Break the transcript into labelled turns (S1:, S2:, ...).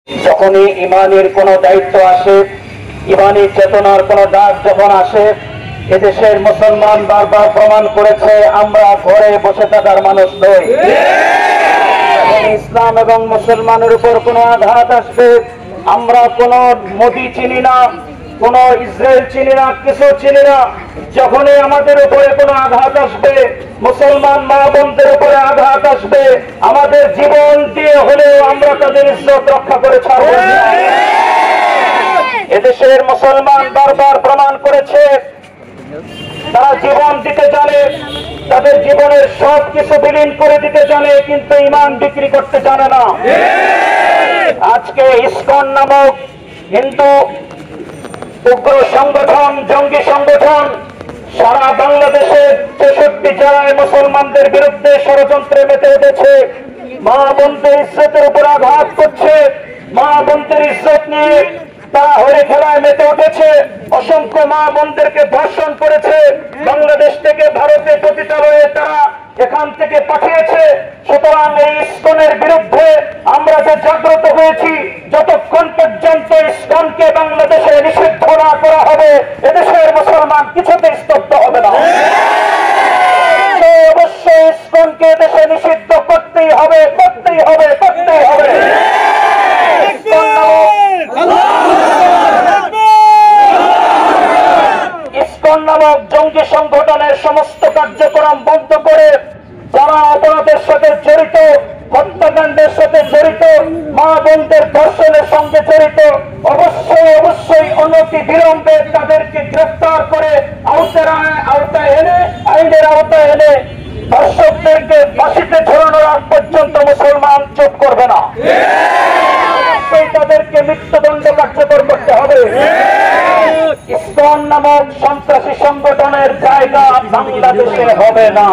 S1: যখনই ইমানের কোনো দায়িত্ব আসে, ইমানি চেতনার কোনো ডাক যখন আসে, এদেশের মুসলমান বারবার প্রমাণ করেছে আমরা ঘরে বসে থাকার মানুষ নই। ইসলাম এবং মুসলমানের উপর কোনো আঘাত আসবে, আমরা কোনো মোদি চিনি না, কোন ইসরায়েল চিনি না, কিছু চিনি না। যখনই আমাদের উপরে কোনো আঘাত আসবে, মুসলমান মা বোনদের উপরে আঘাত আসবে, আমাদের জীবন দিয়ে হলেও আমরা তাদের ইজ্জত রক্ষা করে ছাড়ব। এদেশের মুসলমান বারবার প্রমাণ করেছে তারা জীবন দিতে জানে, তাদের জীবনের সব কিছু বিলীন করে দিতে জানে, কিন্তু ঈমান বিক্রি করতে জানে না। আজকে ইসকন নামক হিন্দু উগ্র সংগঠন, জঙ্গি সংগঠন সারা বাংলাদেশের ৬৩ জেলায় মুসলমানদের বিরুদ্ধে ষড়যন্ত্রে মেতে উঠেছে। মা বোনদের ইজ্জতের উপর আঘাত করছে, মা বোনদের ইজ্জত নিয়ে তারা হরে খেলায় মেতে উঠেছে। অসংখ্য মা বোনদেরকে ধর্ষণ করেছে, বাংলাদেশ থেকে ভারতে পতিতালয়ে তারা এখান থেকে পাঠিয়েছে। সুতরাং এই ইসকনের বিরুদ্ধে আমরা যে জাগ্রত হয়েছি, যতক্ষণ পর্যন্ত ইসকনকে বাংলাদেশে নিষিদ্ধ না করা হবে, এদেশের মুসলমান কিছুতে স্তব্ধ হবে না। অবশ্যই ইসকনকে দেশে নিষিদ্ধ করতেই হবে, করতেই হবে, করতেই হবে। ইসকন নামক জঙ্গি সংগঠনের সমস্ত কার্যক্রম বন্ধ করে যারা অপরাধের সাথে জড়িত, হত্যাকাণ্ডের সাথে জড়িত, মা বোনদের ধর্ষণের সঙ্গে জড়িত, অবশ্যই অবশ্যই অনতি বিলম্বে তাদেরকে গ্রেফতার করে আওতায় এনে, আইনের আওতায় এনে ধর্ষকদেরকে ফাঁসিতে ঝোলানোর আগ পর্যন্ত মুসলমান চুপ করবে না। তাদেরকে মৃত্যুদণ্ড কার্যকর করতে হবে। ইসকন নামক সন্ত্রাসী সংগঠনের জায়গা বাংলাদেশে হবে না।